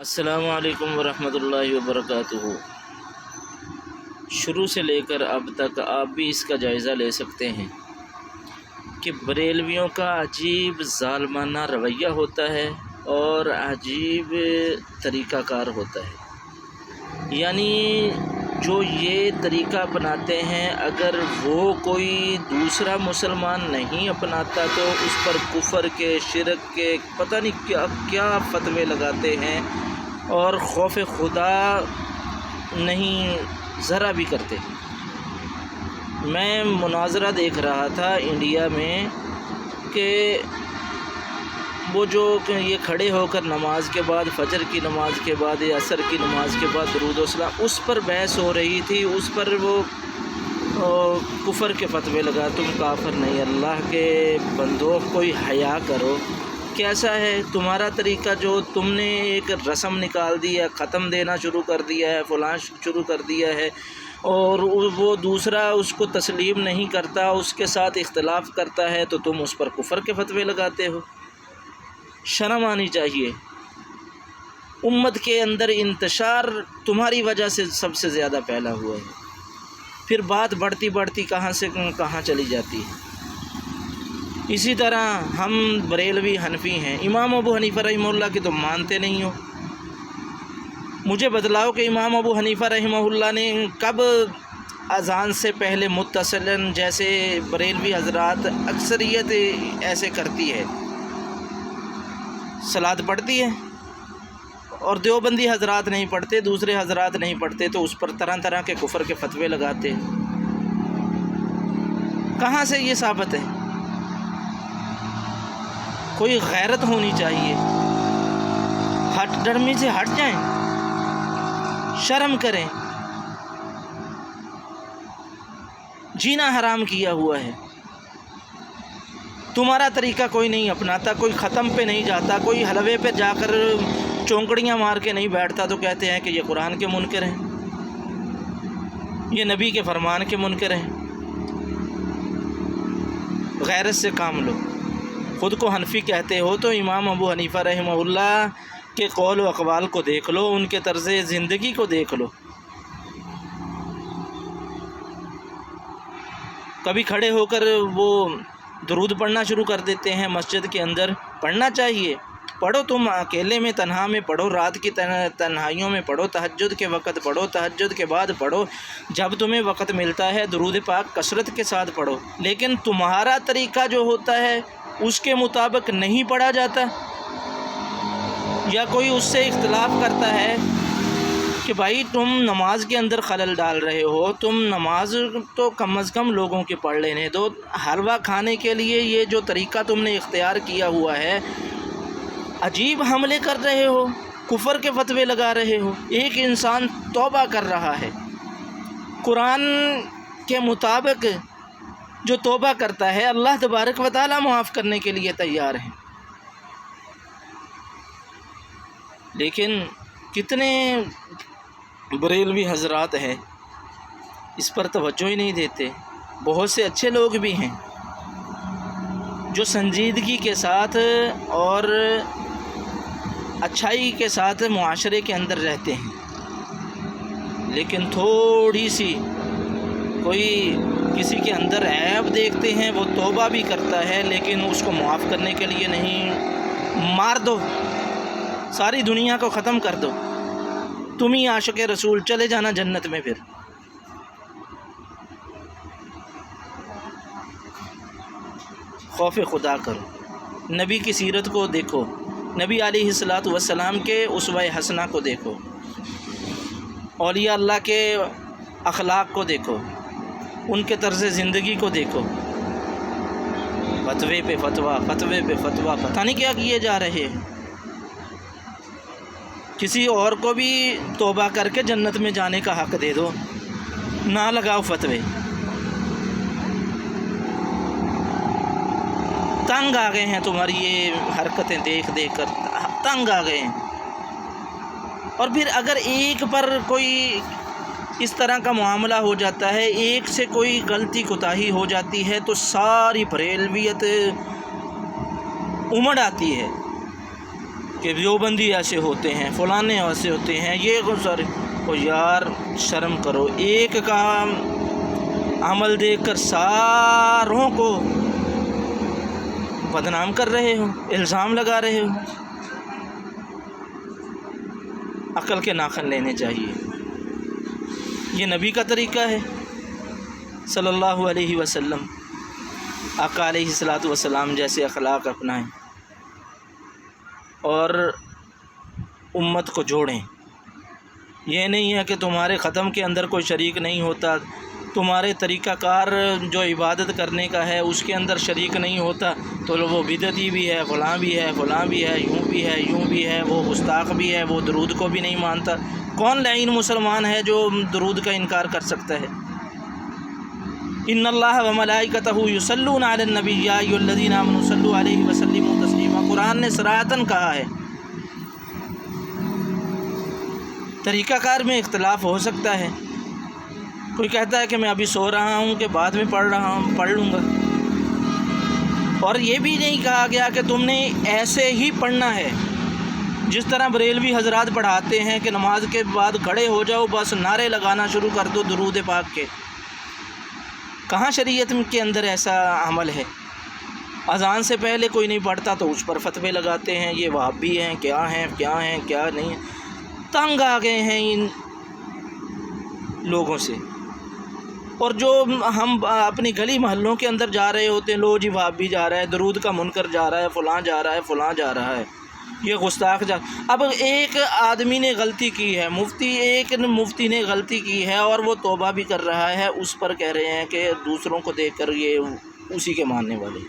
السلام علیکم ورحمۃ اللہ وبرکاتہ۔ شروع سے لے کر اب تک آپ بھی اس کا جائزہ لے سکتے ہیں کہ بریلویوں کا عجیب ظالمانہ رویہ ہوتا ہے اور عجیب طریقہ کار ہوتا ہے۔ یعنی جو یہ طریقہ اپناتے ہیں، اگر وہ کوئی دوسرا مسلمان نہیں اپناتا تو اس پر کفر کے، شرک کے، پتہ نہیں کیا کیا فتوے لگاتے ہیں اور خوف خدا نہیں ذرا بھی کرتے۔ میں مناظرہ دیکھ رہا تھا انڈیا میں کہ وہ جو یہ کھڑے ہو کر نماز کے بعد، فجر کی نماز کے بعد یا عصر کی نماز کے بعد درود و سلام، اس پر بحث ہو رہی تھی، اس پر وہ کفر کے فتوے لگا، تم کافر نہیں، اللہ کے بندوں کوئی حیا کرو۔ کیسا ہے تمہارا طریقہ؟ جو تم نے ایک رسم نکال دی ہے، ختم دینا شروع کر دیا ہے، فلاں شروع کر دیا ہے، اور وہ دوسرا اس کو تسلیم نہیں کرتا، اس کے ساتھ اختلاف کرتا ہے تو تم اس پر کفر کے فتوے لگاتے ہو۔ شرم آنی چاہیے۔ امت کے اندر انتشار تمہاری وجہ سے سب سے زیادہ پھیلا ہوا ہے، پھر بات بڑھتی بڑھتی کہاں سے کہاں چلی جاتی ہے۔ اسی طرح ہم بریلوی حنفی ہیں، امام ابو حنیفہ رحمہ اللہ کی تو مانتے نہیں ہو۔ مجھے بتلاؤ کہ امام ابو حنیفہ رحمہ اللہ نے کب اذان سے پہلے متصلاً، جیسے بریلوی حضرات اکثریت ایسے کرتی ہے، صلاۃ پڑھتی ہے، اور دیوبندی حضرات نہیں پڑھتے، دوسرے حضرات نہیں پڑھتے، تو اس پر طرح طرح کے کفر کے فتوے لگاتے ہیں۔ کہاں سے یہ ثابت ہے؟ کوئی غیرت ہونی چاہیے، ہٹ ڈرمی سے ہٹ جائیں، شرم کریں۔ جینا حرام کیا ہوا ہے۔ تمہارا طریقہ کوئی نہیں اپناتا، کوئی ختم پہ نہیں جاتا، کوئی حلوے پہ جا کر چونکڑیاں مار کے نہیں بیٹھتا تو کہتے ہیں کہ یہ قرآن کے منکر ہیں، یہ نبی کے فرمان کے منکر ہیں۔ غیرت سے کام لو۔ خود کو حنفی کہتے ہو تو امام ابو حنیفہ رحمہ اللہ کے قول و اقوال کو دیکھ لو، ان کے طرز زندگی کو دیکھ لو۔ کبھی کھڑے ہو کر وہ درود پڑھنا شروع کر دیتے ہیں مسجد کے اندر۔ پڑھنا چاہیے، پڑھو، تم اکیلے میں تنہا میں پڑھو، رات کی تنہائیوں میں پڑھو، تہجد کے وقت پڑھو، تہجد کے بعد پڑھو، جب تمہیں وقت ملتا ہے درود پاک کثرت کے ساتھ پڑھو۔ لیکن تمہارا طریقہ جو ہوتا ہے اس کے مطابق نہیں پڑھا جاتا، یا کوئی اس سے اختلاف کرتا ہے کہ بھائی تم نماز کے اندر خلل ڈال رہے ہو، تم نماز تو کم از کم لوگوں کی پڑھ لینے دو، حلوہ کھانے کے لیے یہ جو طریقہ تم نے اختیار کیا ہوا ہے، عجیب حملے کر رہے ہو، کفر کے فتوے لگا رہے ہو۔ ایک انسان توبہ کر رہا ہے، قرآن کے مطابق جو توبہ کرتا ہے اللہ تبارک و تعالیٰ معاف کرنے کے لیے تیار ہے، لیکن کتنے بریلوی حضرات ہیں اس پر توجہ ہی نہیں دیتے۔ بہت سے اچھے لوگ بھی ہیں جو سنجیدگی کے ساتھ اور اچھائی کے ساتھ معاشرے کے اندر رہتے ہیں، لیکن تھوڑی سی کوئی کسی کے اندر عیب دیکھتے ہیں، وہ توبہ بھی کرتا ہے لیکن اس کو معاف کرنے کے لیے نہیں، مار دو، ساری دنیا کو ختم کر دو، تم ہی عاشق رسول، چلے جانا جنت میں۔ پھر خوف خدا کرو، نبی کی سیرت کو دیکھو، نبی علیہ الصلاۃ والسلام کے اسوہ حسنہ کو دیکھو، اولیاء اللہ کے اخلاق کو دیکھو، ان کے طرز زندگی کو دیکھو۔ فتوے پہ فتویٰ، فتوے پہ فتویٰ، پتہ نہیں کیا کیے جا رہے ہیں۔ کسی اور کو بھی توبہ کر کے جنت میں جانے کا حق دے دو، نہ لگاؤ فتوے۔ تنگ آ گئے ہیں تمہاری یہ حرکتیں دیکھ دیکھ کر، تنگ آ گئے ہیں۔ اور پھر اگر ایک پر کوئی اس طرح کا معاملہ ہو جاتا ہے، ایک سے کوئی غلطی کوتاہی ہو جاتی ہے تو ساری بریلویت امڑ آتی ہے۔ کہ دیوبندی ایسے ہوتے ہیں، فلانے ایسے ہوتے ہیں، یہ سارے او یار شرم کرو، ایک کا عمل دیکھ کر ساروں کو بدنام کر رہے ہو، الزام لگا رہے ہو۔ عقل کے ناخن لینے چاہیے۔ یہ نبی کا طریقہ ہے صلی اللہ علیہ وسلم، آقا علیہ الصلاۃ والسلام جیسے اخلاق اپنائیں اور امت کو جوڑیں۔ یہ نہیں ہے کہ تمہارے ختم کے اندر کوئی شریک نہیں ہوتا، تمہارے طریقہ کار جو عبادت کرنے کا ہے اس کے اندر شریک نہیں ہوتا تو وہ بدعتی بھی ہے، فلاں بھی ہے، فلاں بھی ہے، یوں بھی ہے، یوں بھی ہے، وہ گستاخ بھی ہے، وہ درود کو بھی نہیں مانتا۔ کون لعین مسلمان ہے جو درود کا انکار کر سکتا ہے؟ ان اللہ وملائکتہ یصلون علی النبی یا ایھا الذین آمنوا صلوا علیہ وسلموا تسلیما، قرآن نے صراحتاً کہا ہے۔ طریقہ کار میں اختلاف ہو سکتا ہے، کوئی کہتا ہے کہ میں ابھی سو رہا ہوں کہ بعد میں پڑھ لوں گا، اور یہ بھی نہیں کہا گیا کہ تم نے ایسے ہی پڑھنا ہے جس طرح بریلوی حضرات پڑھاتے ہیں کہ نماز کے بعد کھڑے ہو جاؤ، بس نعرے لگانا شروع کر دو درود پاک کے۔ کہاں شریعت کے اندر ایسا عمل ہے؟ اذان سے پہلے کوئی نہیں پڑھتا تو اس پر فتوے لگاتے ہیں، یہ وہابی ہیں، کیا ہیں کیا نہیں۔ تنگ آ گئے ہیں ان لوگوں سے، اور جو ہم اپنی گلی محلوں کے اندر جا رہے ہوتے ہیں، لو جی وہابی جا رہا ہے، درود کا منکر جا رہا ہے، فلاں جا رہا ہے، فلاں جا رہا ہے، یہ گستاخ اب ایک آدمی نے غلطی کی ہے، مفتی نے غلطی کی ہے اور وہ توبہ بھی کر رہا ہے، اس پر کہہ رہے ہیں کہ دوسروں کو دیکھ کر یہ اسی کے ماننے والے۔